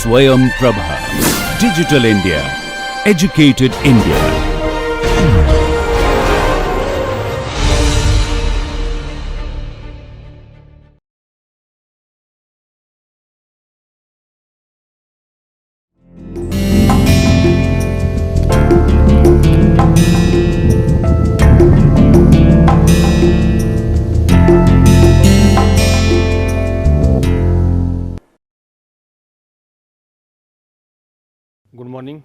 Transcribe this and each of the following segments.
SwayamPrabha. Digital India. Educated India. Good morning.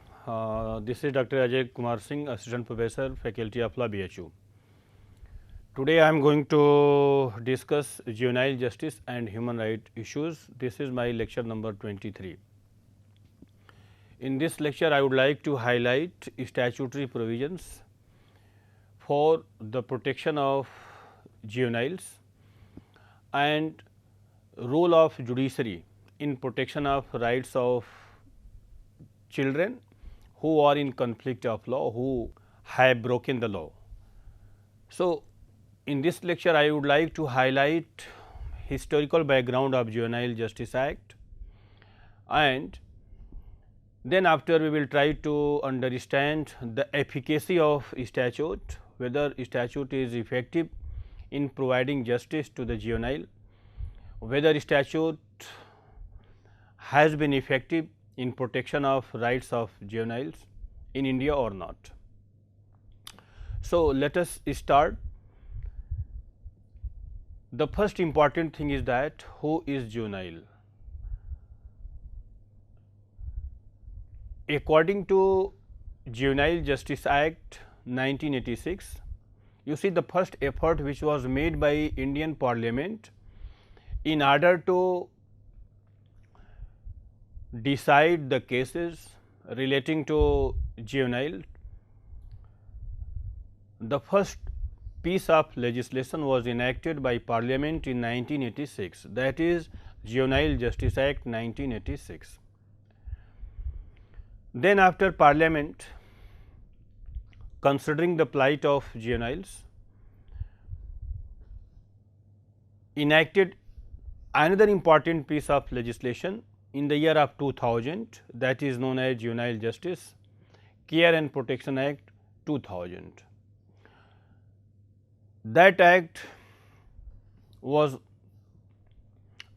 This is Dr. Ajay Kumar Singh, Assistant Professor, Faculty of Law, BHU. Today I am going to discuss juvenile justice and human rights issues. This is my lecture number 23. In this lecture, I would like to highlight statutory provisions for the protection of juveniles and role of judiciary in protection of rights of children who are in conflict of law, who have broken the law. So, in this lecture I would like to highlight historical background of Juvenile Justice Act, and then after we will try to understand the efficacy of statute, whether statute is effective in providing justice to the juvenile, whether statute has been effective in protection of rights of juveniles in India or not. So, let us start. The first important thing is that who is juvenile? According to Juvenile Justice Act 1986, you see the first effort which was made by Indian Parliament in order to decide the cases relating to juvenile, the first piece of legislation was enacted by Parliament in 1986, that is Juvenile Justice Act 1986. Then after Parliament considering the plight of juveniles, enacted another important piece of legislation in the year of 2000, that is known as Juvenile Justice Care and Protection Act 2000. That act was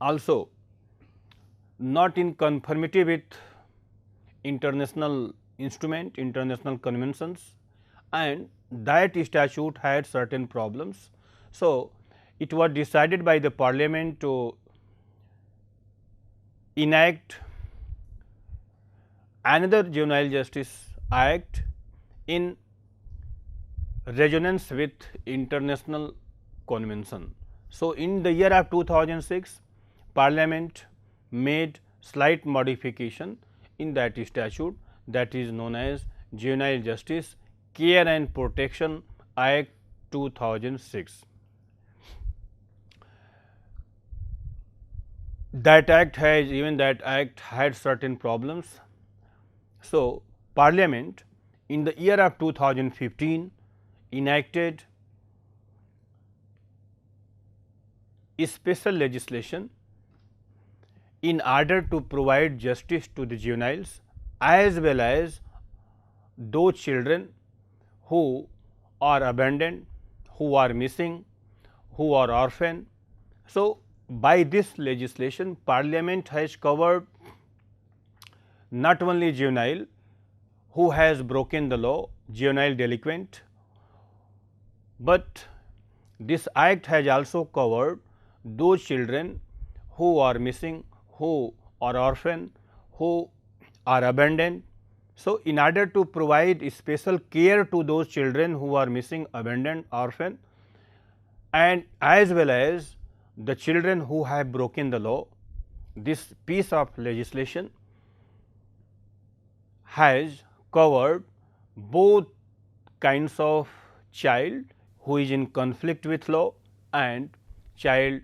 also not in conformity with international instrument, international conventions, and that statute had certain problems. So, it was decided by the Parliament to enact another Juvenile Justice Act in resonance with international convention. So, in the year of 2006, Parliament made slight modification in that statute, that is known as Juvenile Justice Care and Protection Act 2006. That act had certain problems. So, Parliament in the year of 2015 enacted a special legislation in order to provide justice to the juveniles as well as those children who are abandoned, who are missing, who are orphan. So, by this legislation, Parliament has covered not only juvenile who has broken the law, juvenile delinquent, but this act has also covered those children who are missing, who are orphan, who are abandoned. So, in order to provide special care to those children who are missing, abandoned, orphan, and as well as the children who have broken the law, this piece of legislation has covered both kinds of child who is in conflict with law and child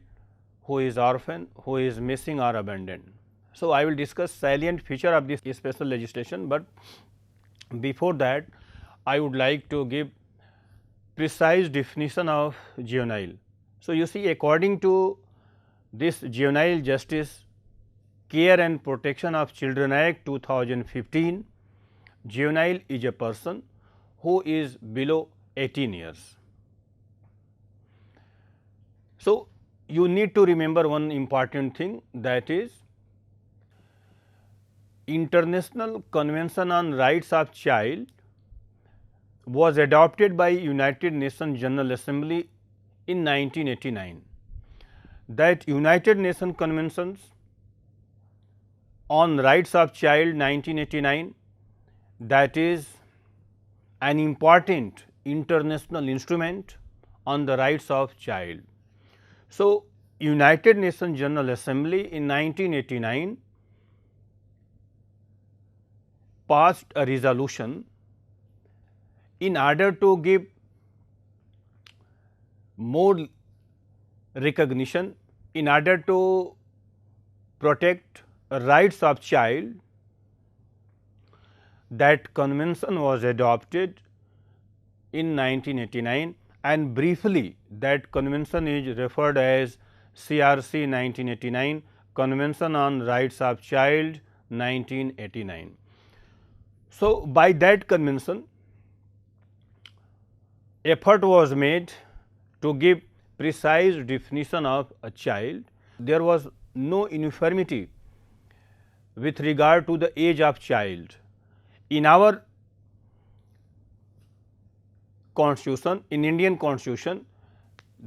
who is orphan, who is missing or abandoned. So, I will discuss salient feature of this special legislation, but before that I would like to give precise definition of juvenile. So, you see, according to this Juvenile Justice Care and Protection of Children Act 2015, juvenile is a person who is below 18 years. So, you need to remember one important thing, that is International Convention on Rights of Child was adopted by United Nations General Assembly in 1989. That United Nations Conventions on Rights of Child 1989, that is an important international instrument on the rights of child. So, United Nations General Assembly in 1989 passed a resolution in order to give more recognition, in order to protect rights of child. That convention was adopted in 1989, and briefly that convention is referred as CRC 1989, Convention on Rights of Child 1989. So, by that convention, effort was made to give precise definition of a child. There was no uniformity with regard to the age of child. In our constitution, in Indian constitution,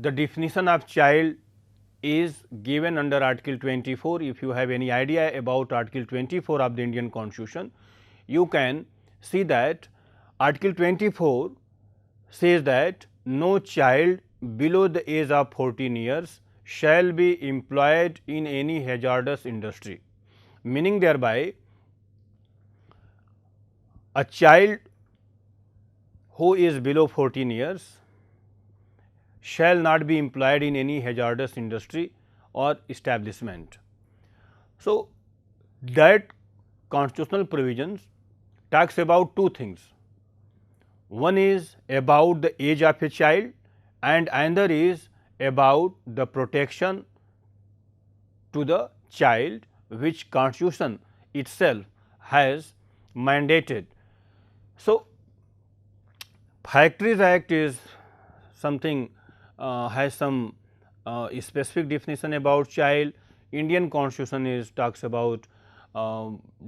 the definition of child is given under Article 24. If you have any idea about Article 24 of the Indian constitution, you can see that Article 24 says that no child below the age of 14 years shall be employed in any hazardous industry, meaning thereby a child who is below 14 years shall not be employed in any hazardous industry or establishment. So, that constitutional provisions talks about two things. One is about the age of a child and another is about the protection to the child, which constitution itself has mandated. So, Factories Act is something has some specific definition about child. Indian constitution is talks about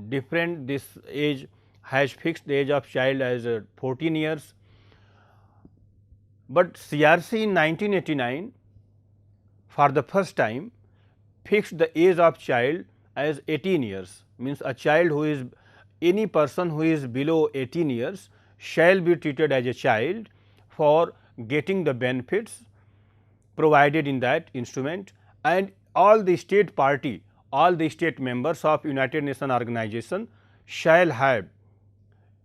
different, this age has fixed the age of child as 14 years, but CRC in 1989 for the first time fixed the age of child as 18 years, means a child who is, any person who is below 18 years shall be treated as a child for getting the benefits provided in that instrument, and all the state party, all the state members of United Nations organization shall have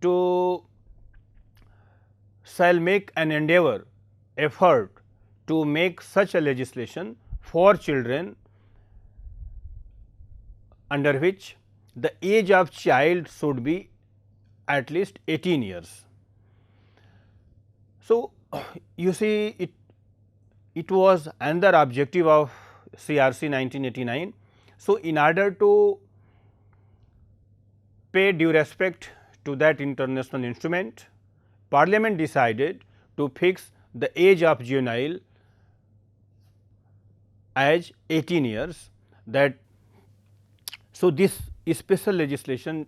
to, shall make an endeavor, effort to make such a legislation for children under which the age of child should be at least 18 years. So, you see it was another objective of CRC 1989. So, in order to pay due respect to that international instrument, Parliament decided to fix the age of juvenile as 18 years. That so, this special legislation,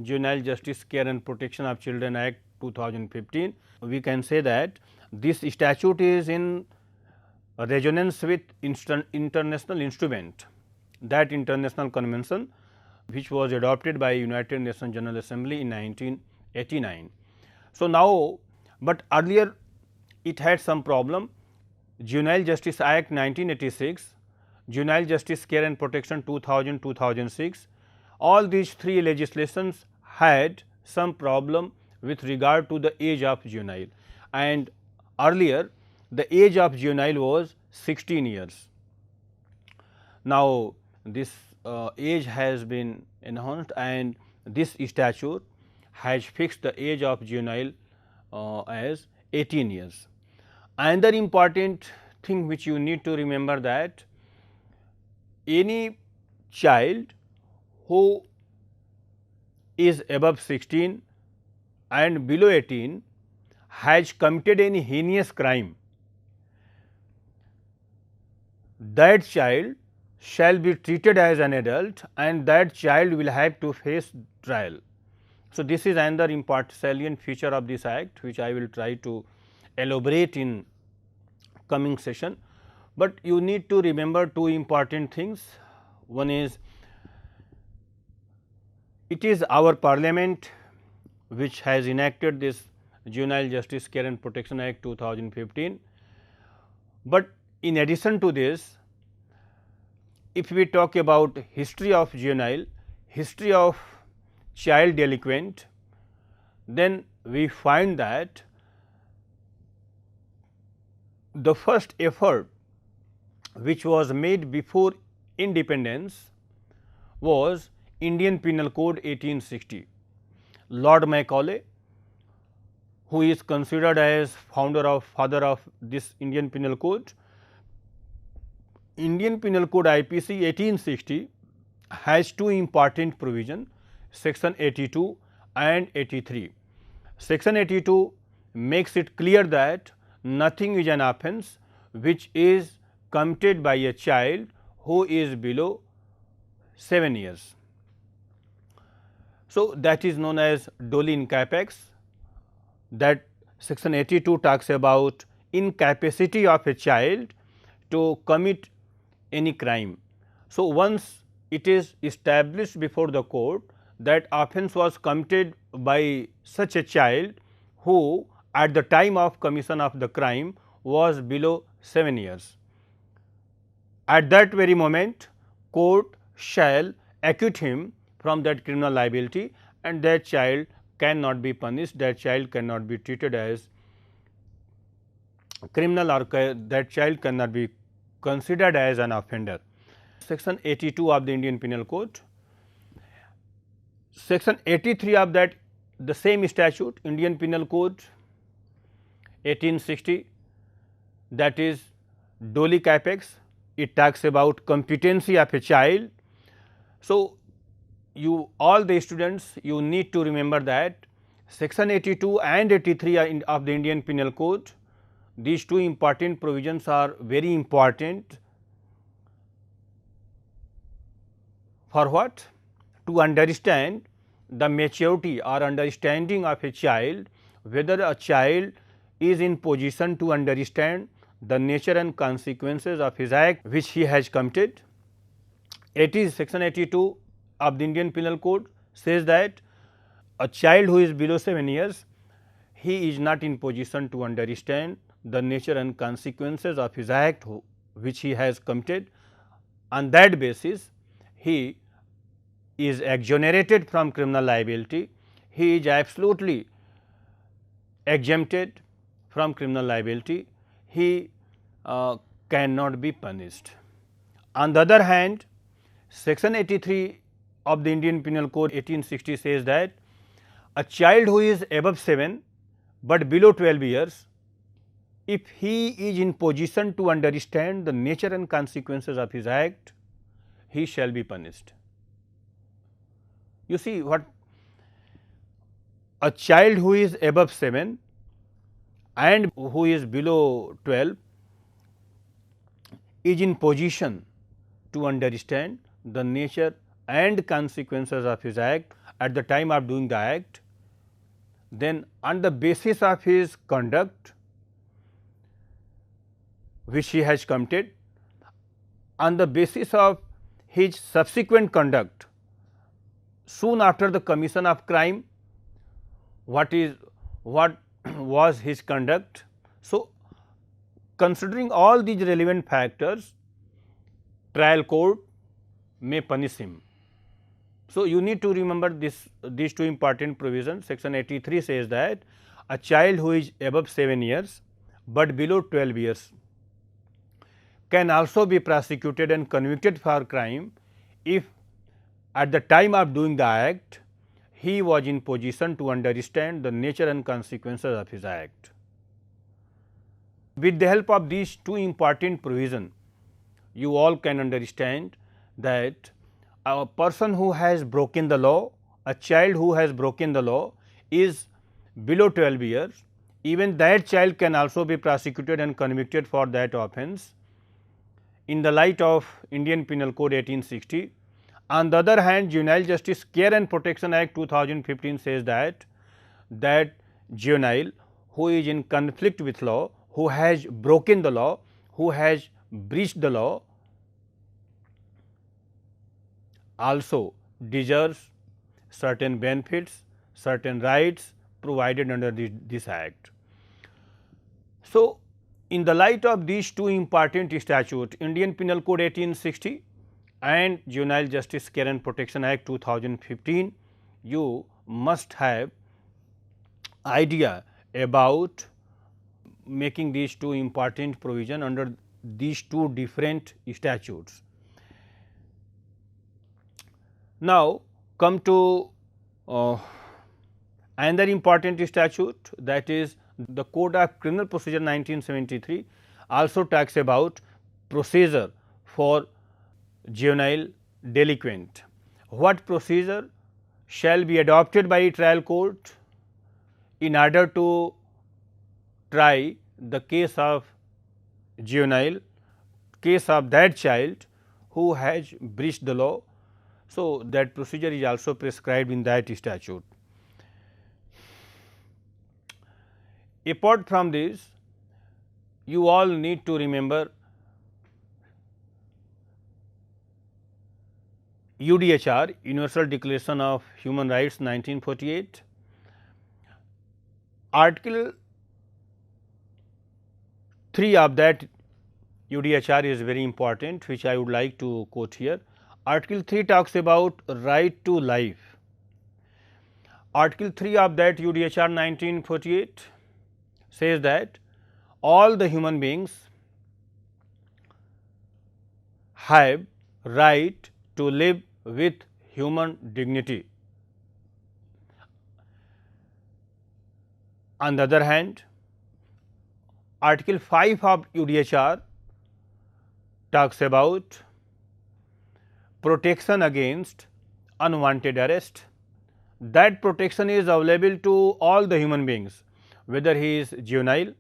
Juvenile Justice, Care and Protection of Children Act 2015, we can say that this statute is in resonance with international instrument, that international convention which was adopted by United Nations General Assembly in 1989. So, now, but earlier it had some problem. Juvenile Justice Act 1986, Juvenile Justice Care and Protection 2000-2006, all these three legislations had some problem with regard to the age of juvenile, and earlier the age of juvenile was 16 years. Now, this age has been enhanced and this statute has fixed the age of juvenile as 18 years. Another important thing which you need to remember, that any child who is above 16 and below 18 has committed any heinous crime, that child shall be treated as an adult and that child will have to face trial. So, this is another important salient feature of this act, which I will try to elaborate in coming session, but you need to remember two important things. One is, it is our parliament which has enacted this Juvenile Justice Care and Protection Act 2015, but in addition to this, if we talk about history of juvenile, history of child delinquent, then we find that the first effort which was made before independence was Indian Penal Code 1860. Lord Macaulay, who is considered as father of this Indian Penal Code, Indian Penal Code IPC 1860 has two important provisions, section 82 and 83. Section 82 makes it clear that nothing is an offence which is committed by a child who is below 7 years. So, that is known as doli in capex, that section 82 talks about incapacity of a child to commit any crime. So, once it is established before the court that offence was committed by such a child who at the time of commission of the crime was below 7 years. At that very moment, court shall acquit him from that criminal liability and that child cannot be punished, that child cannot be treated as criminal, or that child cannot be considered as an offender. Section 82 of the Indian Penal Code, section 83 of that the same statute, Indian Penal Code 1860, that is doli capex, it talks about competency of a child. So, you all the students, you need to remember that section 82 and 83 of the Indian Penal Code, these two important provisions are very important for what? To understand the maturity or understanding of a child, whether a child is in position to understand the nature and consequences of his act which he has committed. It is section 82 of the Indian Penal Code says that a child who is below 7 years, he is not in position to understand the nature and consequences of his act which he has committed. On that basis, he is exonerated from criminal liability, he is absolutely exempted from criminal liability, he cannot be punished. On the other hand, section 83 of the Indian Penal Code 1860 says that a child who is above 7 but below 12 years, if he is in position to understand the nature and consequences of his act, he shall be punished. You see what? A child who is above 7 and who is below 12 is in position to understand the nature and consequences of his act at the time of doing the act, then on the basis of his conduct which he has committed, on the basis of his subsequent conduct soon after the commission of crime, what was his conduct. So, considering all these relevant factors, trial court may punish him. So, you need to remember these two important provisions. Section 83 says that a child who is above 7 years but below 12 years can also be prosecuted and convicted for crime if at the time of doing the act he was in position to understand the nature and consequences of his act. With the help of these two important provisions, you all can understand that a person who has broken the law, a child who has broken the law is below 12 years, even that child can also be prosecuted and convicted for that offence in the light of Indian Penal Code 1860. On the other hand, Juvenile Justice Care and Protection Act 2015 says that juvenile who is in conflict with law, who has broken the law, who has breached the law, also deserves certain benefits, certain rights provided under this act. So, in the light of these two important statutes, Indian Penal Code 1860 and Juvenile Justice Care and Protection Act 2015, you must have idea about making these two important provision under these two different statutes. Now, come to another important statute, that is the Code of Criminal Procedure 1973 also talks about procedure for juvenile delinquent. What procedure shall be adopted by a trial court in order to try the case of juvenile, case of that child who has breached the law. So, that procedure is also prescribed in that statute. Apart from this, you all need to remember UDHR, Universal Declaration of Human Rights 1948. Article 3 of that UDHR is very important, which I would like to quote here. Article 3 talks about right to life. Article 3 of that UDHR 1948 says that all the human beings have right to live with human dignity. On the other hand, Article 5 of UDHR talks about protection against unwanted arrest. That protection is available to all the human beings, whether he is juvenile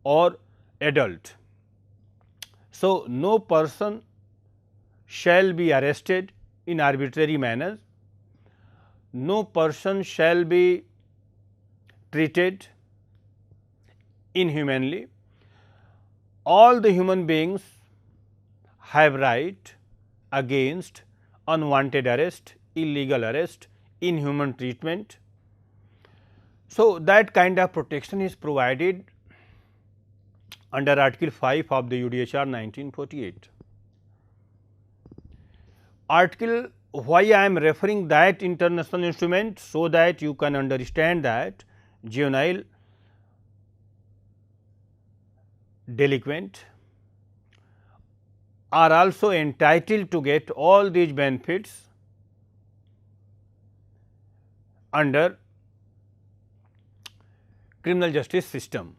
or adult. So, no person shall be arrested in arbitrary manner, no person shall be treated inhumanly. All the human beings have right against unwanted arrest, illegal arrest, inhuman treatment. So, that kind of protection is provided under Article 5 of the UDHR 1948. Article, why I am referring that international instrument, so that you can understand that juvenile delinquent are also entitled to get all these benefits under criminal justice system.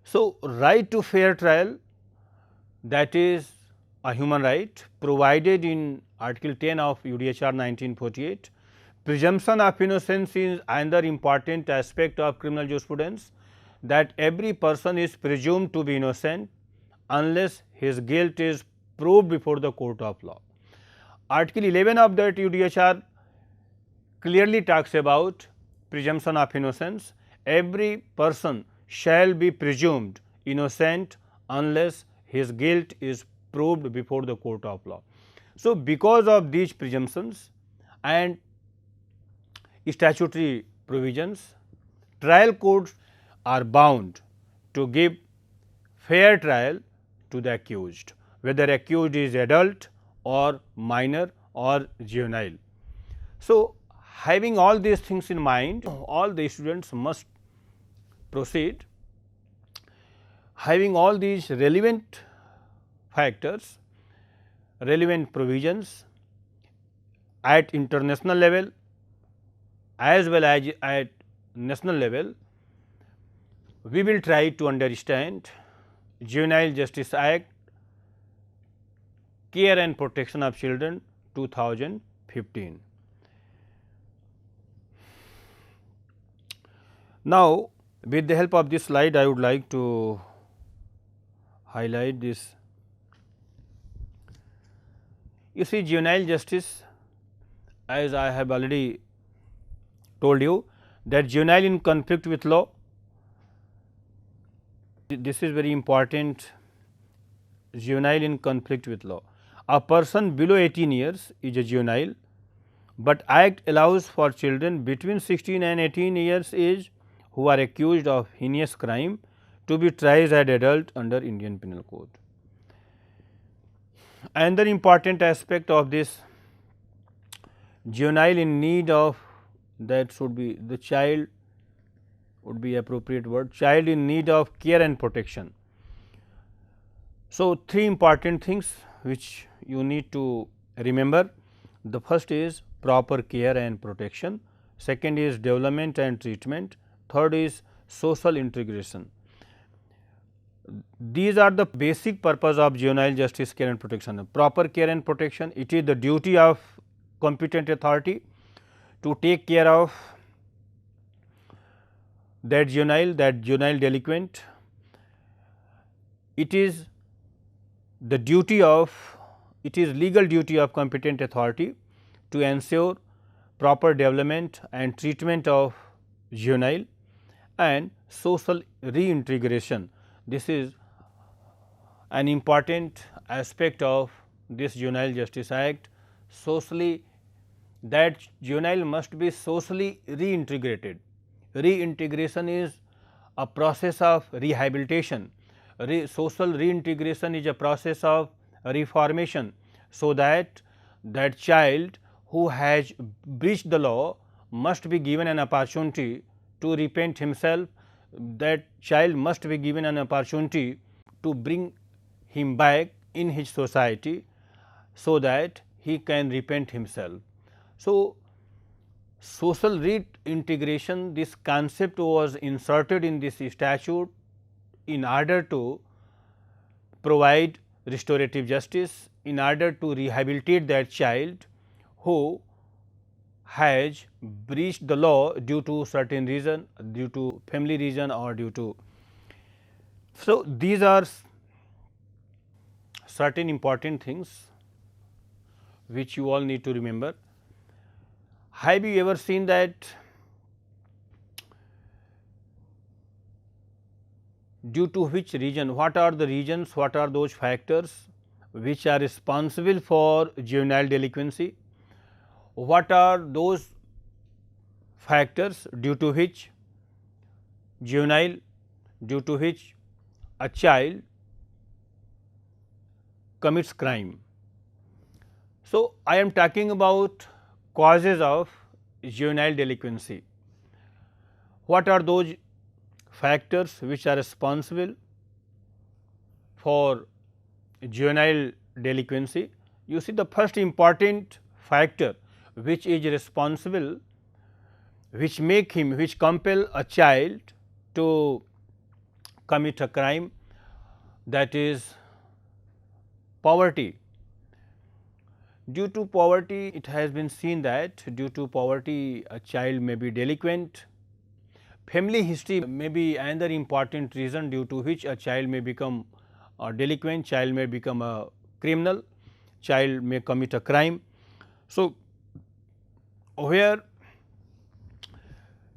So, right to fair trial, that is a human right provided in Article 10 of UDHR 1948. Presumption of innocence is another important aspect of criminal jurisprudence, that every person is presumed to be innocent unless his guilt is proved before the court of law. Article 11 of that UDHR clearly talks about presumption of innocence. Every person shall be presumed innocent unless his guilt is proved before the court of law. So, because of these presumptions and statutory provisions, trial courts are bound to give fair trial to the accused, whether accused is adult or minor or juvenile. So, having all these things in mind, all the students must proceed having all these relevant factors, relevant provisions at international level as well as at national level. We will try to understand Juvenile Justice Act, Care and Protection of Children 2015. Now, with the help of this slide, I would like to highlight this. You see, juvenile justice, as I have already told you, that juvenile in conflict with law, this is very important. Juvenile in conflict with law. A person below 18 years is a juvenile, but Act allows for children between 16 and 18 years age who are accused of heinous crime to be tried as adult under Indian Penal Code. Another important aspect of this, juvenile in need of, that should be the child, would be appropriate word, child in need of care and protection. So, three important things which you need to remember. The first is proper care and protection, second is development and treatment, third is social integration. These are the basic purpose of juvenile justice care and protection. Proper care and protection, it is the duty of competent authority to take care of that juvenile delinquent. It is the duty of, it is legal duty of competent authority to ensure proper development and treatment of juvenile and social reintegration. This is an important aspect of this Juvenile Justice Act. Socially, that juvenile must be socially reintegrated. Reintegration is a process of rehabilitation. Social reintegration is a process of reformation, so that that child who has breached the law must be given an opportunity to repent himself. That child must be given an opportunity to bring him back in his society, so that he can repent himself. So, social reintegration, this concept was inserted in this statute in order to provide restorative justice, in order to rehabilitate that child who has breached the law due to certain reason, due to family reason or due to. So, these are certain important things which you all need to remember. Have you ever seen that due to which region, what are the regions, what are those factors which are responsible for juvenile delinquency? What are those factors due to which juvenile, due to which a child commits crime? So, I am talking about causes of juvenile delinquency. What are those factors which are responsible for juvenile delinquency? You see, the first important factor which is responsible, which make him, which compel a child to commit a crime, that is poverty. Due to poverty, it has been seen that due to poverty a child may be delinquent. Family history may be another important reason due to which a child may become a delinquent, child may become a criminal, child may commit a crime. So, where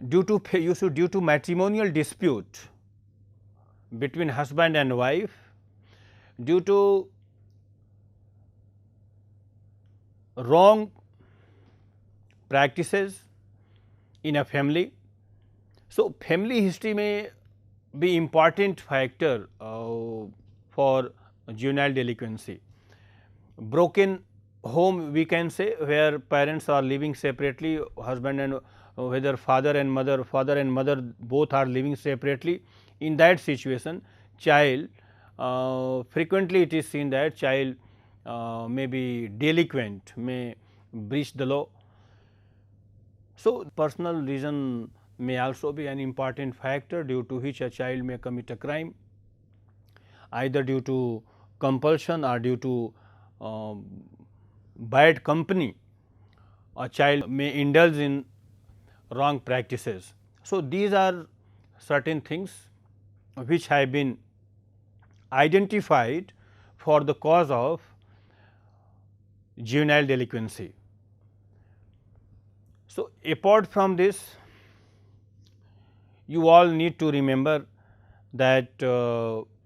due to matrimonial dispute between husband and wife, due to wrong practices in a family. So, family history may be important factor for juvenile delinquency. Broken home, we can say, where parents are living separately, husband and whether father and mother both are living separately. In that situation, child frequently it is seen that child may be delinquent, may breach the law. So, personal reason may also be an important factor due to which a child may commit a crime, either due to compulsion or due to bad company, a child may indulge in wrong practices. So, these are certain things which have been identified for the cause of juvenile delinquency. So, apart from this, you all need to remember that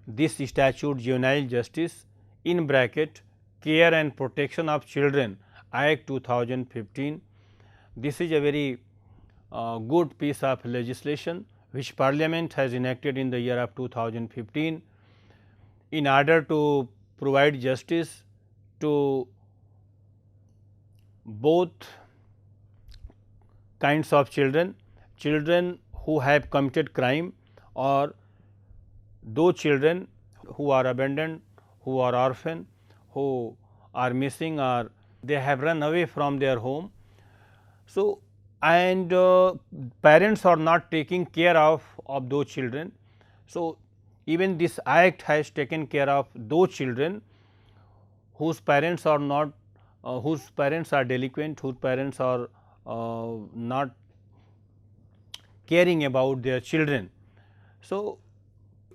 this statute juvenile justice in bracket care and protection of children Act 2015, this is a very good piece of legislation which Parliament has enacted in the year of 2015 in order to provide justice to both kinds of children, children who have committed crime or those children who are abandoned, who are orphan, who are missing or they have run away from their home. So, and parents are not taking care of those children. So, even this act has taken care of those children whose parents are not, whose parents are delinquent, whose parents are not caring about their children. So,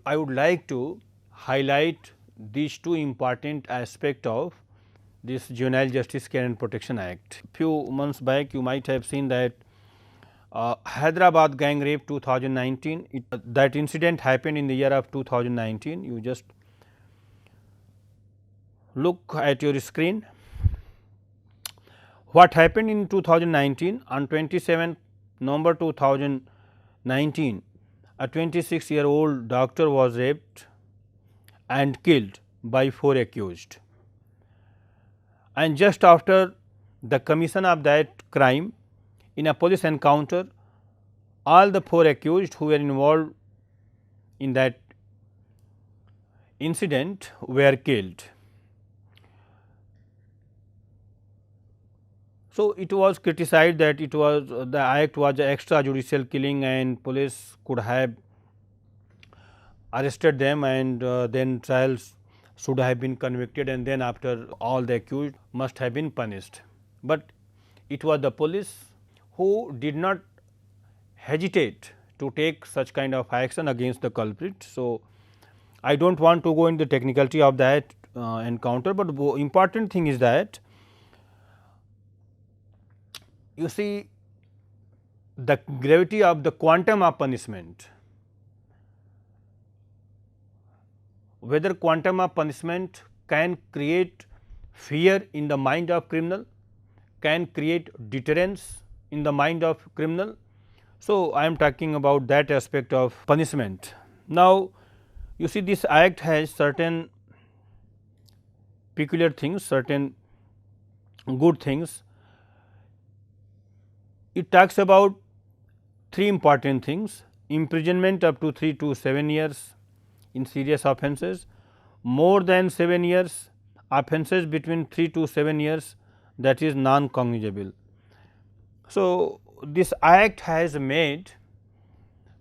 I would like to highlight these two important aspects of this Juvenile Justice Care and Protection Act. Few months back you might have seen that Hyderabad gang rape 2019, that incident happened in the year of 2019. You just look at your screen. What happened in 2019? On 27 November 2019, a 26-year-old doctor was raped and killed by 4 accused. And just after the commission of that crime, in a police encounter, all the 4 accused who were involved in that incident were killed. So, it was criticized that it was the act was an extrajudicial killing and police could have arrested them and then trials should have been convicted and then after all the accused must have been punished. But it was the police who did not hesitate to take such kind of action against the culprit. So, I do not want to go into the technicality of that encounter, but the important thing is that you see the gravity of the quantum of punishment, whether quantum of punishment can create fear in the mind of criminal, can create deterrence in the mind of criminal. So, I am talking about that aspect of punishment. Now, you see this act has certain peculiar things, certain good things. It talks about 3 important things: imprisonment up to 3 to 7 years in serious offences, more than 7 years offences between 3 to 7 years, that is non-cognizable. So, this act has made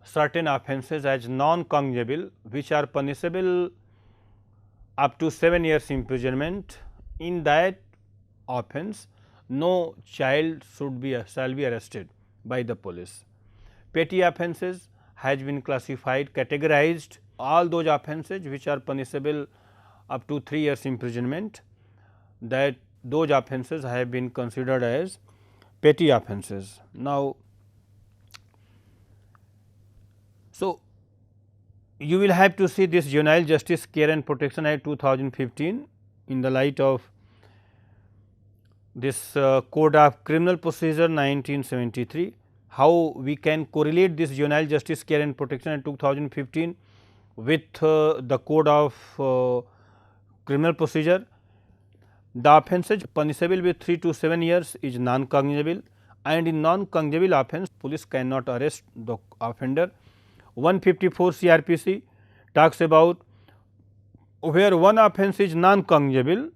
certain offences as non-cognizable which are punishable up to 7 years imprisonment. In that offence, no child shall be arrested by the police. Petty offences has been classified, categorized all those offences which are punishable up to 3 years imprisonment, that those offences have been considered as petty offences. Now, so you will have to see this Juvenile Justice Care and Protection Act 2015 in the light of this Code of Criminal Procedure 1973, how we can correlate this Juvenile Justice Care and Protection Act 2015 with the Code of Criminal Procedure. The offences punishable with 3 to 7 years is non-cognizable, and in non-cognizable offence police cannot arrest the offender. 154 CRPC talks about where one offence is non-cognizable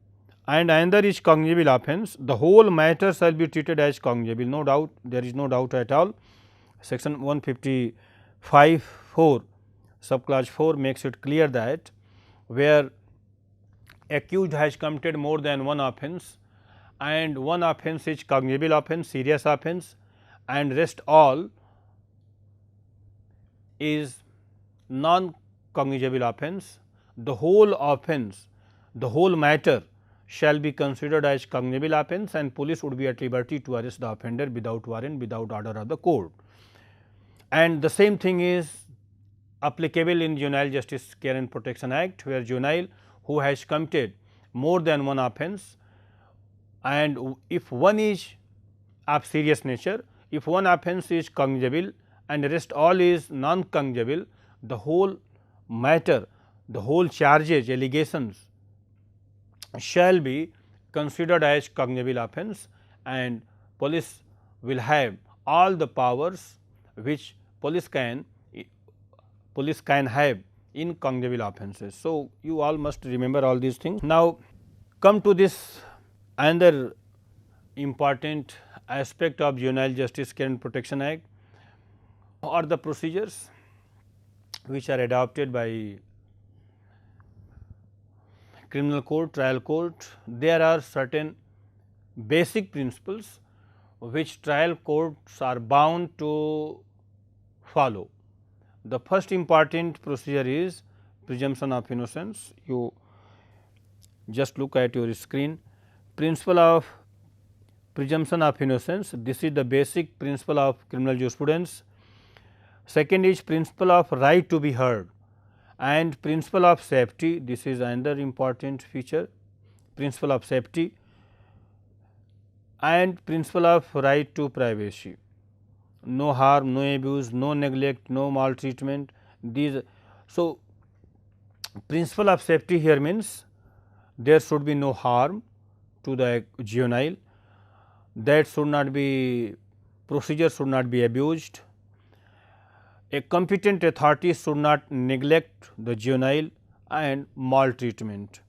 and another is cognizable offence, the whole matter shall be treated as cognizable. No doubt, there is no doubt at all. Section 155(4) subclause 4 makes it clear that where accused has committed more than one offence and one offence is cognizable offence, serious offence, and rest all is non-cognizable offence. The whole offence, the whole matter shall be considered as cognizable offence, and police would be at liberty to arrest the offender without warrant, without order of the court. And the same thing is applicable in Juvenile Justice Care and Protection Act, where juvenile who has committed more than one offence, and if one is of serious nature, if one offence is cognizable and rest all is non-cognizable, the whole matter, the whole charges, allegations shall be considered as cognizable offence, and police will have all the powers which police can have in cognizable offences. So, you all must remember all these things. Now, come to this another important aspect of Juvenile Justice Care and Protection Act, or the procedures which are adopted by criminal court, trial court. There are certain basic principles which trial courts are bound to follow. The first important procedure is presumption of innocence. You just look at your screen. Principle of presumption of innocence, this is the basic principle of criminal jurisprudence. Second is principle of right to be heard, and principle of safety, this is another important feature, principle of safety, and principle of right to privacy. No harm, no abuse, no neglect, no maltreatment. These, so principle of safety here means there should be no harm to the juvenile, that should not be, procedure should not be abused, a competent authority should not neglect the juvenile, and maltreatment.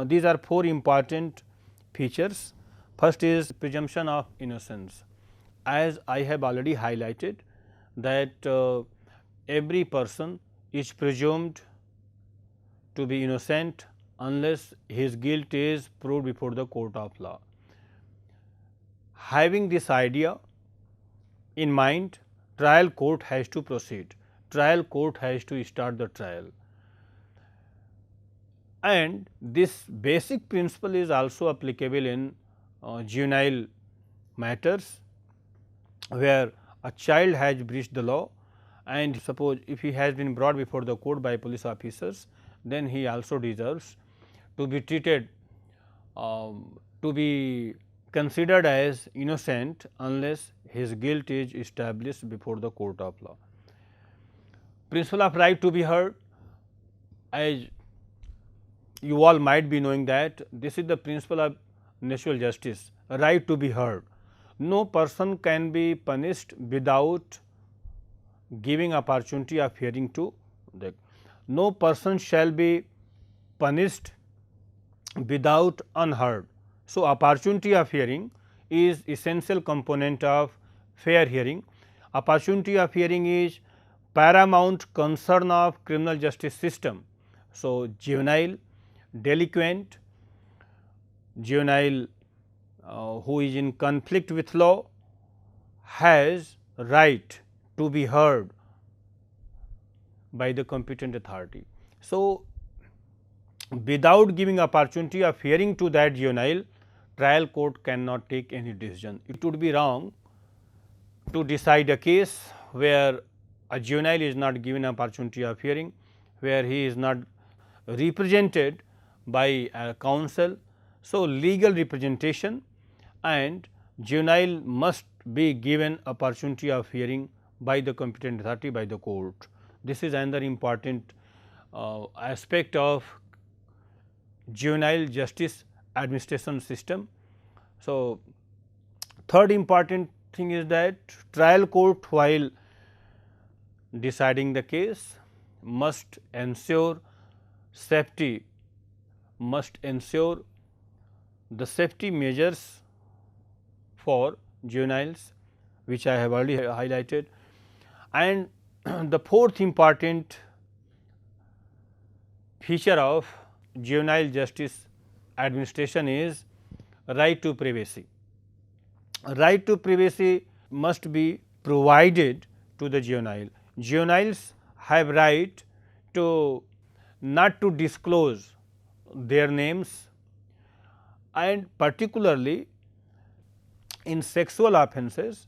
These are four important features. First is presumption of innocence. As I have already highlighted that every person is presumed to be innocent unless his guilt is proved before the court of law. Having this idea in mind, trial court has to proceed, trial court has to start the trial, and this basic principle is also applicable in juvenile matters, where a child has breached the law, and suppose if he has been brought before the court by police officers, then he also deserves to be treated, to be considered as innocent unless his guilt is established before the court of law. Principle of right to be heard, as you all might be knowing that this is the principle of natural justice, right to be heard. No person can be punished without giving opportunity of hearing to the, no person shall be punished without unheard. So, opportunity of hearing is essential component of fair hearing. Opportunity of hearing is paramount concern of criminal justice system. So, juvenile, delinquent, juvenile who is in conflict with law has right to be heard by the competent authority. So, without giving opportunity of hearing to that juvenile, trial court cannot take any decision. It would be wrong to decide a case where a juvenile is not given opportunity of hearing, where he is not represented by a counsel. So, legal representation and juvenile must be given opportunity of hearing by the competent authority, by the court. This is another important aspect of juvenile justice administration system. So, third important thing is that trial court, while deciding the case, must ensure safety, must ensure the safety measures for juveniles, which I have already highlighted. And the fourth important feature of juvenile justice administration is right to privacy. Right to privacy must be provided to the juvenile. Juveniles have right to not to disclose their names, and particularly in sexual offences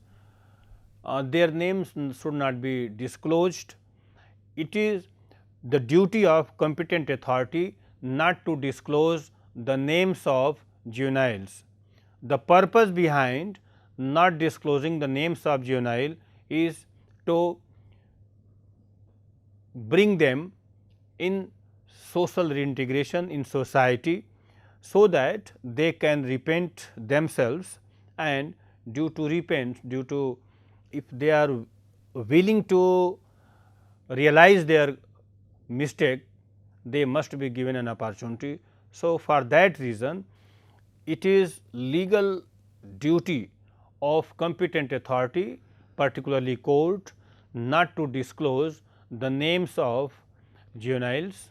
their names should not be disclosed. It is the duty of competent authority not to disclose the names of juveniles. The purpose behind not disclosing the names of juvenile is to bring them in social reintegration in society, so that they can repent themselves, and due to if they are willing to realize their mistake, they must be given an opportunity. So, for that reason it is legal duty of competent authority, particularly court, not to disclose the names of juveniles.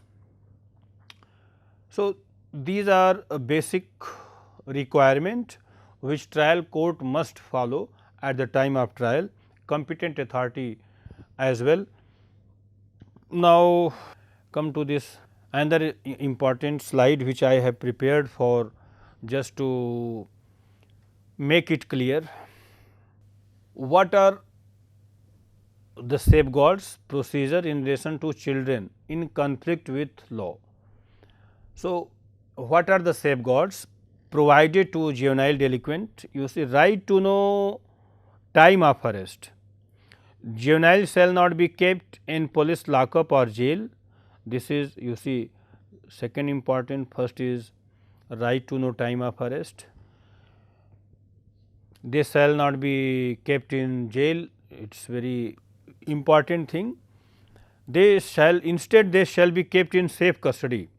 So, these are a basic requirement which trial court must follow at the time of trial, competent authority as well. Now, come to this another important slide which I have prepared for just to make it clear. What are the safeguards procedure in relation to children in conflict with law? So, what are the safeguards provided to juvenile delinquent? You see, right to know time of arrest. Juvenile shall not be kept in police lockup or jail. This is, you see, second important. First is right to know time of arrest. They shall not be kept in jail. It is very important thing. They shall be kept in safe custody.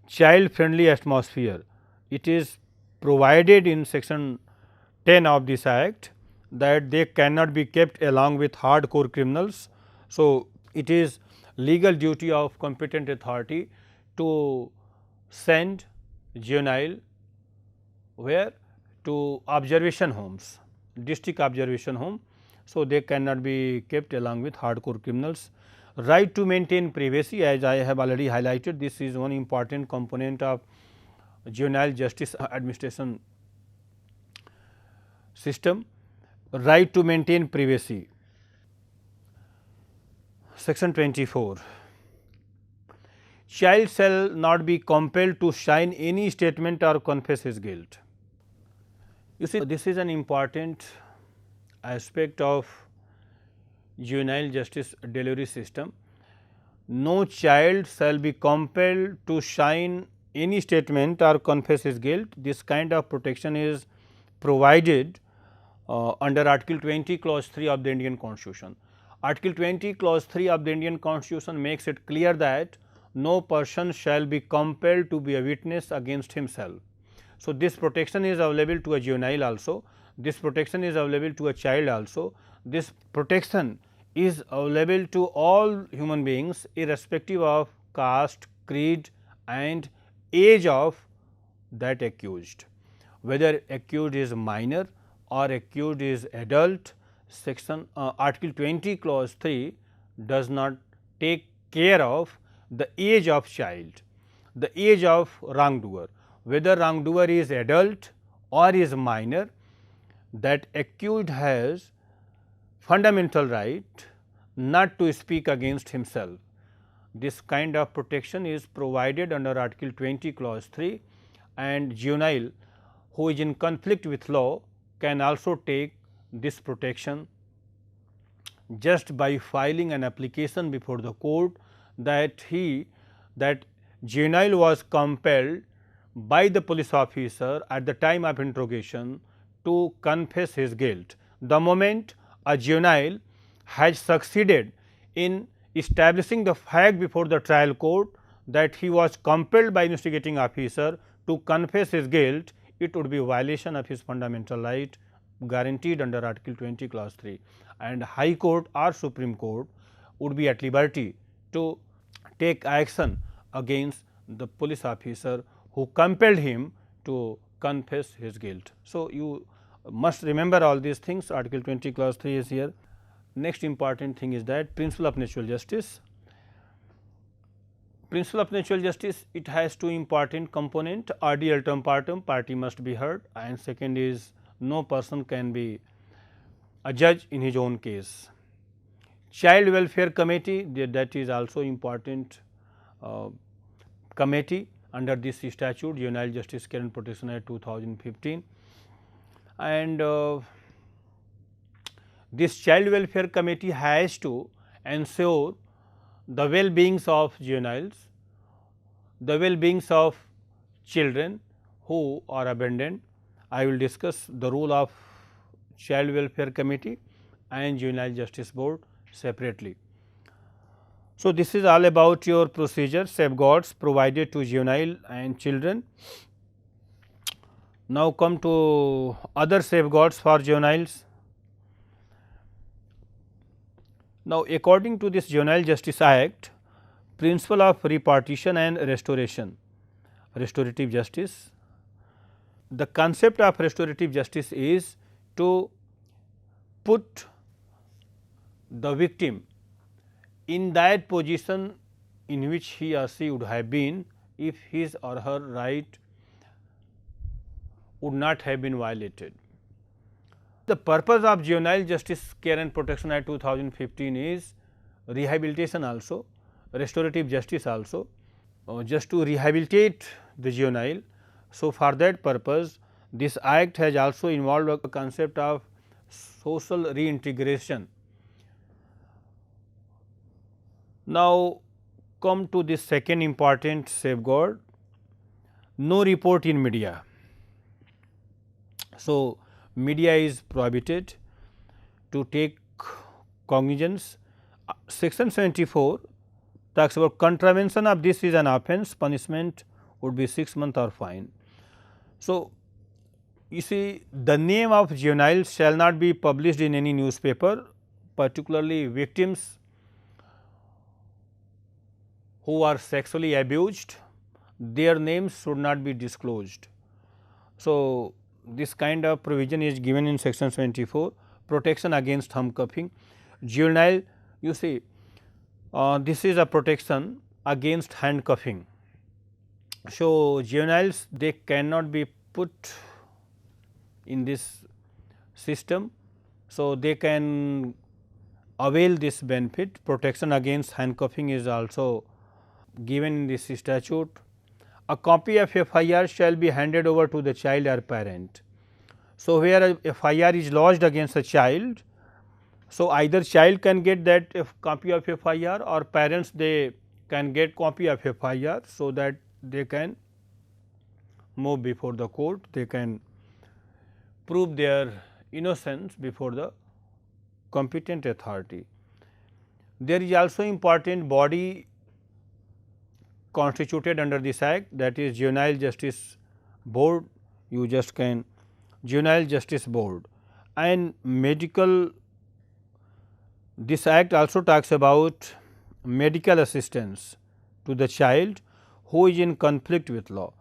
Child friendly atmosphere. It is provided in section 10 of this act that they cannot be kept along with hardcore criminals. So, it is legal duty of competent authority to send juvenile where to observation homes, district observation home. So, they cannot be kept along with hardcore criminals. Right to maintain privacy, as I have already highlighted, this is one important component of juvenile justice administration system. Right to maintain privacy. Section 24. Child shall not be compelled to sign any statement or confess his guilt. You see, this is an important aspect of juvenile justice delivery system. No child shall be compelled to sign any statement or confess his guilt. This kind of protection is provided under Article 20 clause 3 of the Indian Constitution. Article 20 clause 3 of the Indian Constitution makes it clear that no person shall be compelled to be a witness against himself. So, this protection is available to a juvenile also, this protection is available to a child also, this protection is available to all human beings irrespective of caste, creed and age of that accused. Whether accused is minor or accused is adult, section Article 20 clause 3 does not take care of the age of child, the age of wrongdoer. Whether wrongdoer is adult or is minor, that accused has fundamental right not to speak against himself. This kind of protection is provided under Article 20 clause 3, and juvenile who is in conflict with law can also take this protection just by filing an application before the court that juvenile was compelled by the police officer at the time of interrogation to confess his guilt. The moment a juvenile has succeeded in establishing the fact before the trial court that he was compelled by investigating officer to confess his guilt, it would be a violation of his fundamental right guaranteed under Article 20 clause 3, and High Court or Supreme Court would be at liberty to take action against the police officer who compelled him to confess his guilt. So, you must remember all these things. Article 20 clause 3 is here. Next important thing is that principle of natural justice. Principle of natural justice, it has two important component, RD ultum partem, party must be heard, and second is no person can be a judge in his own case. Child welfare committee, that is also important committee under this statute, Juvenile Justice Care and Protection Act 2015, and this child welfare committee has to ensure the well-beings of juveniles, the well-beings of children who are abandoned. I will discuss the role of child welfare committee and juvenile justice board separately. So, this is all about your procedure, safeguards provided to juvenile and children. Now, come to other safeguards for juveniles. Now, according to this Juvenile Justice Act, principle of repartition and restoration, restorative justice. The concept of restorative justice is to put the victim in that position in which he or she would have been if his or her right would not have been violated. The purpose of Juvenile Justice Care and Protection Act 2015 is rehabilitation also, restorative justice also, just to rehabilitate the juvenile. So, for that purpose this act has also involved a concept of social reintegration. Now, come to this second important safeguard, no report in media. So, media is prohibited to take cognizance. Section 74 talks about contravention of this is an offence, punishment would be 6 months or fine. So, you see, the name of juveniles shall not be published in any newspaper, particularly victims who are sexually abused, their names should not be disclosed. So, this kind of provision is given in section 74, protection against handcuffing. Juvenile, you see, this is a protection against handcuffing. So, juveniles, they cannot be put in this system. So, they can avail this benefit. Protection against handcuffing is also given in this statute. A copy of FIR shall be handed over to the child or parent. So, where a FIR is lodged against a child, so either child can get that copy of FIR or parents they can get copy of FIR, so that they can move before the court, they can prove their innocence before the competent authority. There is also important body constituted under this act, that is Juvenile Justice Board, you just can Juvenile Justice Board, and medical, this act also talks about medical assistance to the child who is in conflict with law.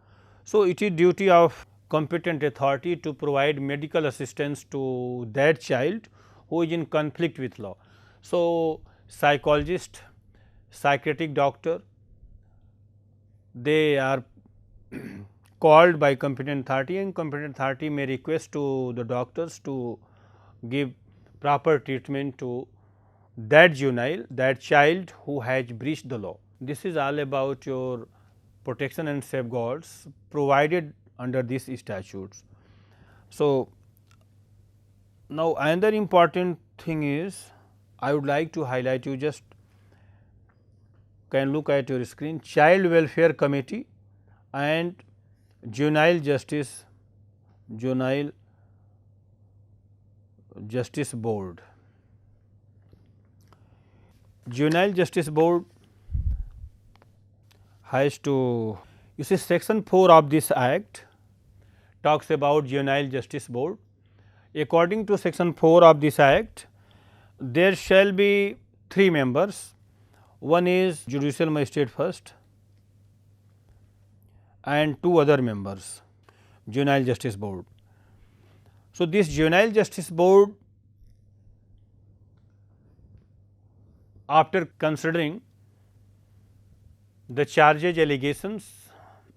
So, it is duty of competent authority to provide medical assistance to that child who is in conflict with law. So, psychologist, psychiatric doctor, they are called by competent authority, and competent authority may request to the doctors to give proper treatment to that juvenile, that child who has breached the law. This is all about your protection and safeguards provided under these statutes. So, now another important thing is, I would like to highlight, you just can look at your screen, Child Welfare Committee and Juvenile Justice Board. Juvenile Justice Board has to, you see, section 4 of this act talks about Juvenile Justice Board. According to section 4 of this act, there shall be 3 members. One is judicial magistrate first and 2 other members. Juvenile Justice Board. So, this Juvenile Justice Board, after considering the charges allegations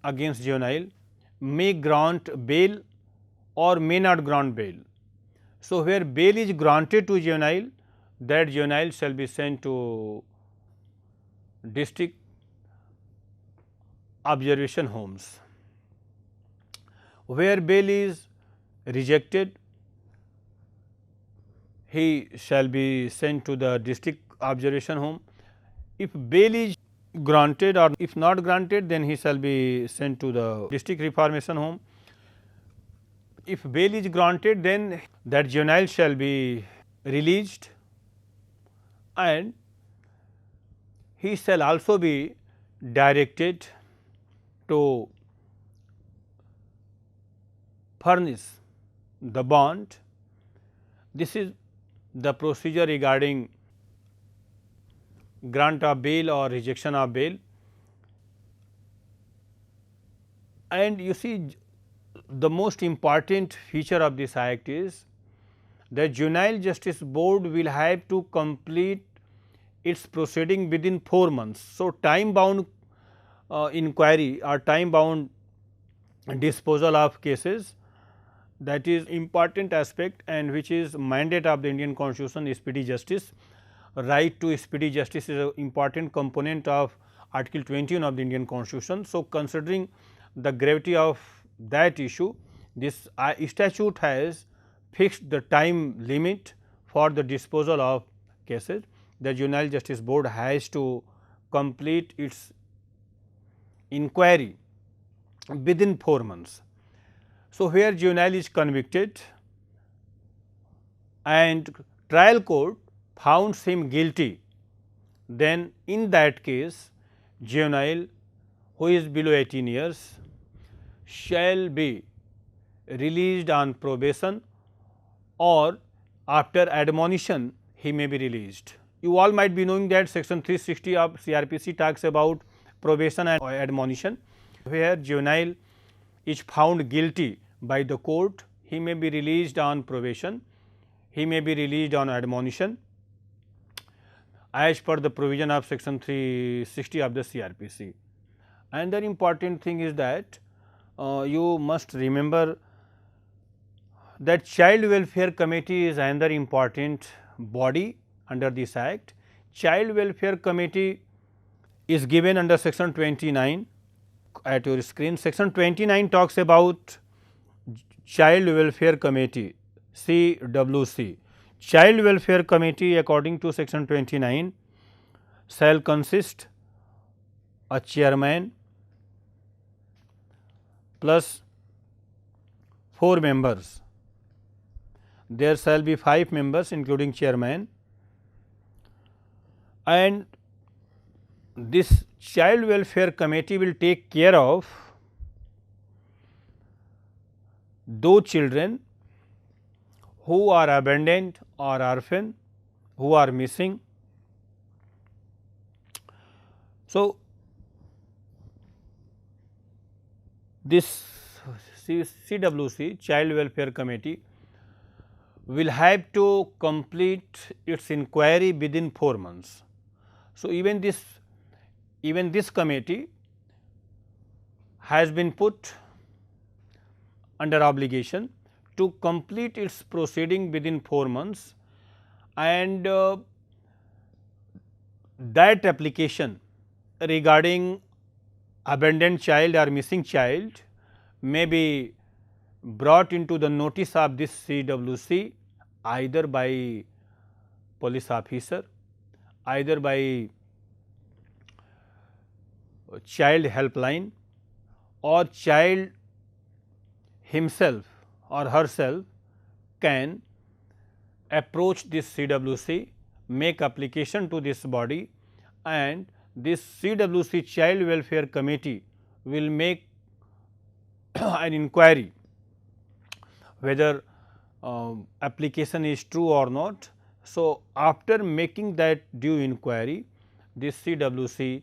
against juvenile, may grant bail or may not grant bail. So, where bail is granted to juvenile, that juvenile shall be sent to district observation homes. Where bail is rejected, he shall be sent to the district observation home. If bail is granted or if not granted, then he shall be sent to the district reformation home. If bail is granted, then that juvenile shall be released and he shall also be directed to furnish the bond. This is the procedure regarding grant of bail or rejection of bail. And you see, the most important feature of this act is that Juvenile Justice Board will have to complete its proceeding within 4 months. So, time bound inquiry or time bound disposal of cases, that is important aspect and which is mandate of the Indian Constitution, speedy justice. Right to speedy justice is an important component of Article 21 of the Indian Constitution. So, considering the gravity of that issue, this statute has fixed the time limit for the disposal of cases. The Juvenile Justice Board has to complete its inquiry within 4 months. So, where juvenile is convicted and trial court found him guilty, then in that case juvenile who is below 18 years shall be released on probation or after admonition he may be released. You all might be knowing that section 360 of CRPC talks about probation and admonition. Where juvenile is found guilty by the court, he may be released on probation, he may be released on admonition as per the provision of section 360 of the CRPC. Another important thing is that you must remember that Child Welfare Committee is another important body under this act. Child Welfare Committee is given under section 29 at your screen. Section 29 talks about Child Welfare Committee, CWC. Child Welfare Committee according to section 29 shall consist a chairman plus 4 members. There shall be 5 members including chairman, and this Child Welfare Committee will take care of those children who are abandoned or orphan, who are missing. So, this CWC, Child Welfare Committee, will have to complete its inquiry within 4 months. So, even this committee has been put under obligation to complete its proceeding within 4 months, and that application regarding abandoned child or missing child may be brought into the notice of this CWC either by police officer, either by child helpline, or child himself or herself can approach this CWC, make application to this body, and this CWC Child Welfare Committee will make an inquiry whether application is true or not. So, after making that due inquiry, this CWC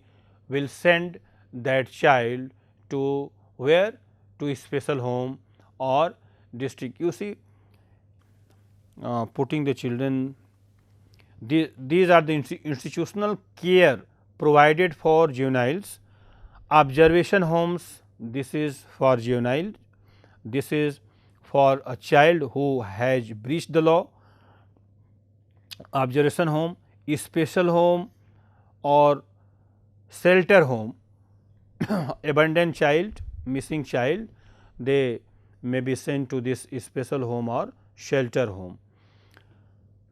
will send that child to where? To a special home or district. You see, putting the children, these are the institutional care provided for juveniles. Observation homes, this is for juvenile, this is for a child who has breached the law. Observation home, special home or shelter home, abandoned child, missing child, they may be sent to this special home or shelter home.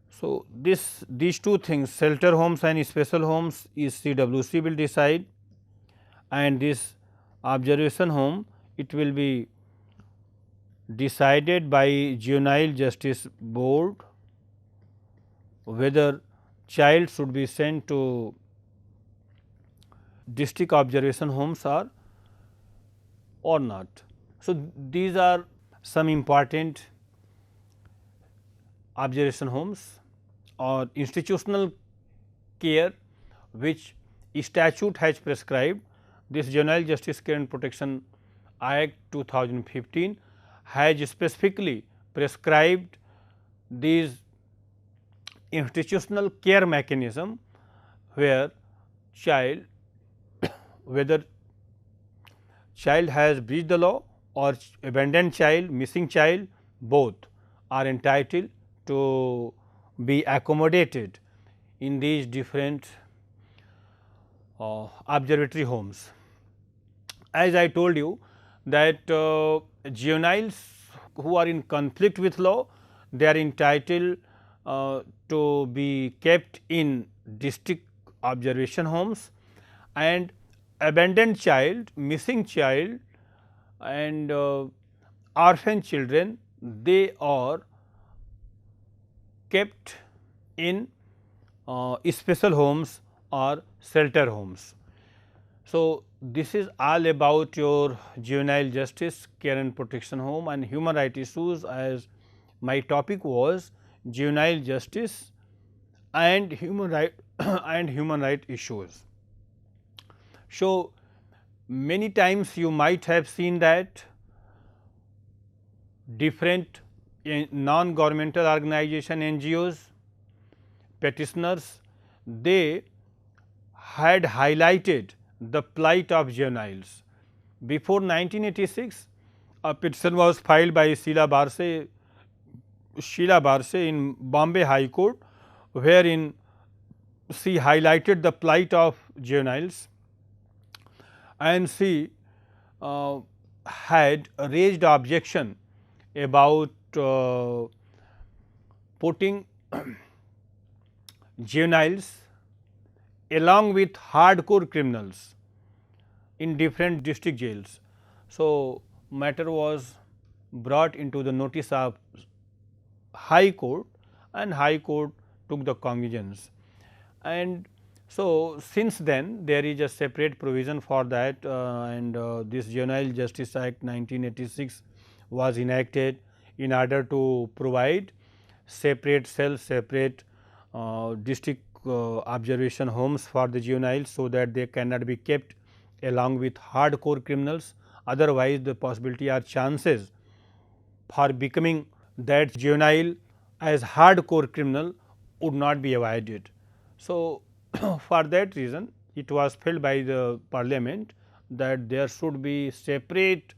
So, these two things, shelter homes and special homes, is CWC will decide, and this observation home, it will be decided by Juvenile Justice Board whether child should be sent to district observation homes or not. So, these are some important observation homes or institutional care which statute has prescribed. This Juvenile Justice Care and Protection Act 2015 has specifically prescribed these institutional care mechanism where child, whether child has breached the law or abandoned child, missing child, both are entitled to be accommodated in these different observatory homes. As I told you that juveniles who are in conflict with law, they are entitled to be kept in district observation homes, and abandoned child, missing child and orphan children, they are kept in special homes or shelter homes. So, this is all about your juvenile justice care and protection home and human right issues, as my topic was juvenile justice and human right and human right issues. So, many times you might have seen that different non-governmental organization, NGOs, petitioners, they had highlighted the plight of juveniles. Before 1986, a petition was filed by Sheila Barse in Bombay High Court, wherein she highlighted the plight of juveniles, and she had raised objection about putting juveniles along with hardcore criminals in different district jails. So, matter was brought into the notice of High Court, and High Court took the cognizance. And so, since then there is a separate provision for that, and this Juvenile Justice Act 1986 was enacted in order to provide separate cells, separate district observation homes for the juveniles, so that they cannot be kept along with hardcore criminals. Otherwise, the possibility or chances for becoming that juvenile as hardcore criminal would not be avoided. So, for that reason it was felt by the parliament that there should be separate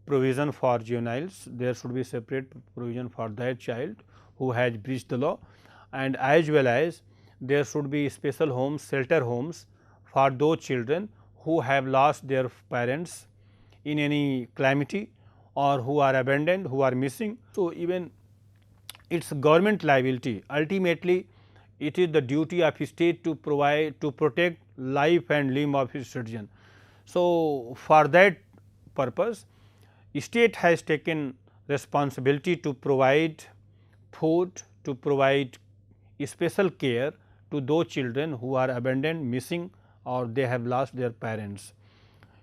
provision for juveniles, there should be separate provision for that child who has breached the law, and as well as there should be special homes, shelter homes for those children who have lost their parents in any calamity or who are abandoned, who are missing. So, even it is government liability, ultimately it is the duty of state to provide, to protect life and limb of its citizen. So, for that purpose state has taken responsibility to provide food, to provide special care to those children who are abandoned, missing, or they have lost their parents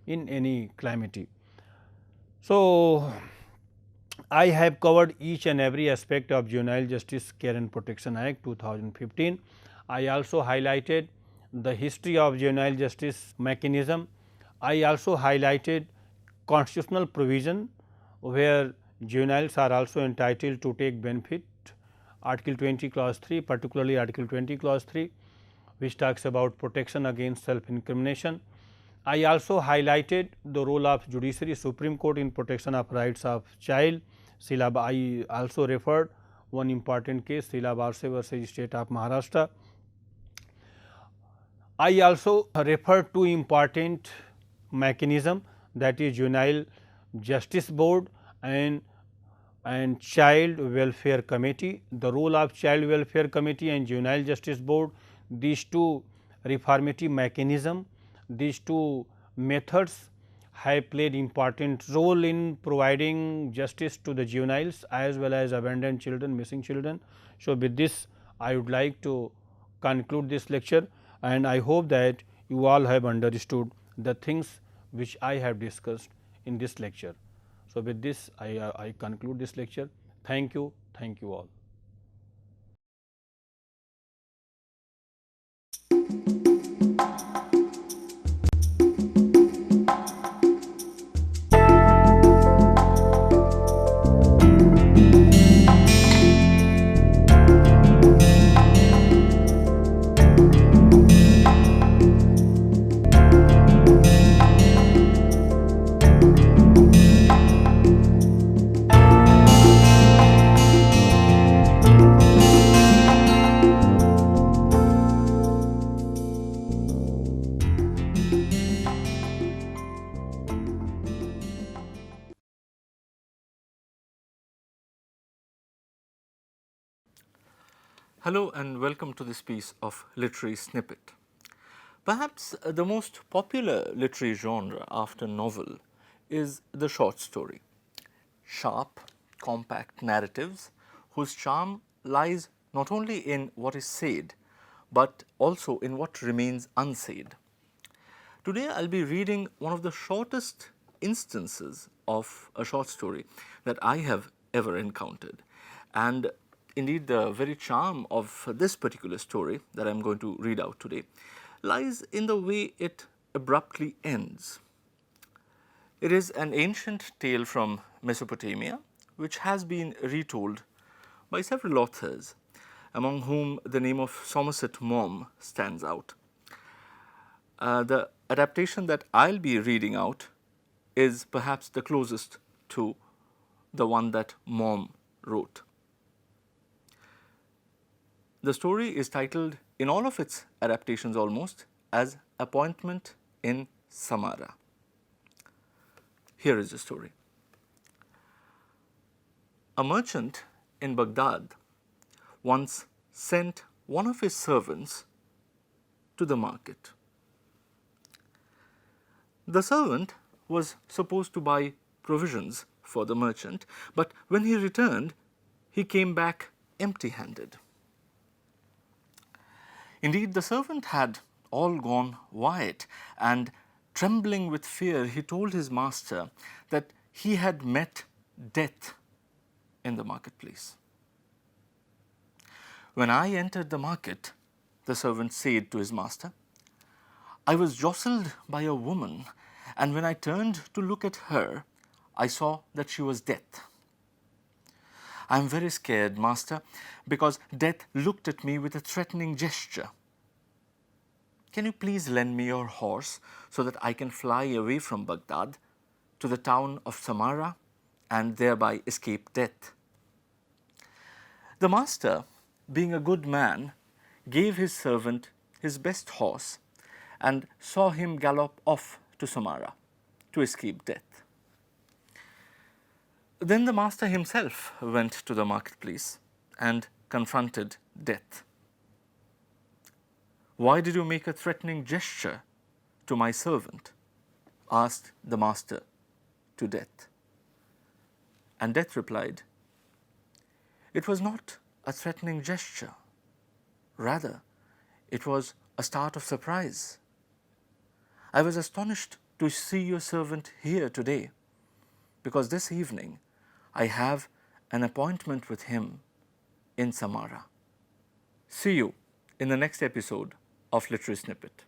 in any calamity. So, I have covered each and every aspect of Juvenile Justice Care and Protection Act 2015. I also highlighted the history of juvenile justice mechanism. I also highlighted constitutional provision where juveniles are also entitled to take benefit. Article 20 clause 3, particularly Article 20 clause 3, which talks about protection against self incrimination. I also highlighted the role of judiciary, Supreme Court in protection of rights of child. I also referred one important case, Sheila Barse versus State of Maharashtra. I also referred to important mechanism, that is Juvenile Justice Board and Child Welfare Committee. The role of Child Welfare Committee and Juvenile Justice Board, these two reformative mechanism, these two methods have played important role in providing justice to the juveniles as well as abandoned children, missing children. So, with this I would like to conclude this lecture, and I hope that you all have understood the things which I have discussed in this lecture. So, with this I conclude this lecture. Thank you all. Hello and welcome to this piece of literary snippet. Perhaps the most popular literary genre after novel is the short story. Sharp, compact narratives whose charm lies not only in what is said, but also in what remains unsaid. Today I will be reading one of the shortest instances of a short story that I have ever encountered, and indeed the very charm of this particular story that I am going to read out today lies in the way it abruptly ends. It is an ancient tale from Mesopotamia which has been retold by several authors, among whom the name of Somerset Maugham stands out. The adaptation that I will be reading out is perhaps the closest to the one that Maugham wrote. The story is titled, in all of its adaptations almost, as Appointment in Samarra. Here is the story. A merchant in Baghdad once sent one of his servants to the market. The servant was supposed to buy provisions for the merchant, but when he returned, he came back empty-handed. Indeed, the servant had all gone white, and trembling with fear, he told his master that he had met death in the marketplace. When I entered the market, the servant said to his master, I was jostled by a woman, and when I turned to look at her, I saw that she was death. I am very scared, master, because death looked at me with a threatening gesture. Can you please lend me your horse so that I can fly away from Baghdad to the town of Samarra and thereby escape death? The master, being a good man, gave his servant his best horse and saw him gallop off to Samarra to escape death. Then the master himself went to the marketplace and confronted death. Why did you make a threatening gesture to my servant? Asked the master to death. And death replied, it was not a threatening gesture. Rather, it was a start of surprise. I was astonished to see your servant here today, because this evening I have an appointment with him in Samarra. See you in the next episode of Literary Snippet.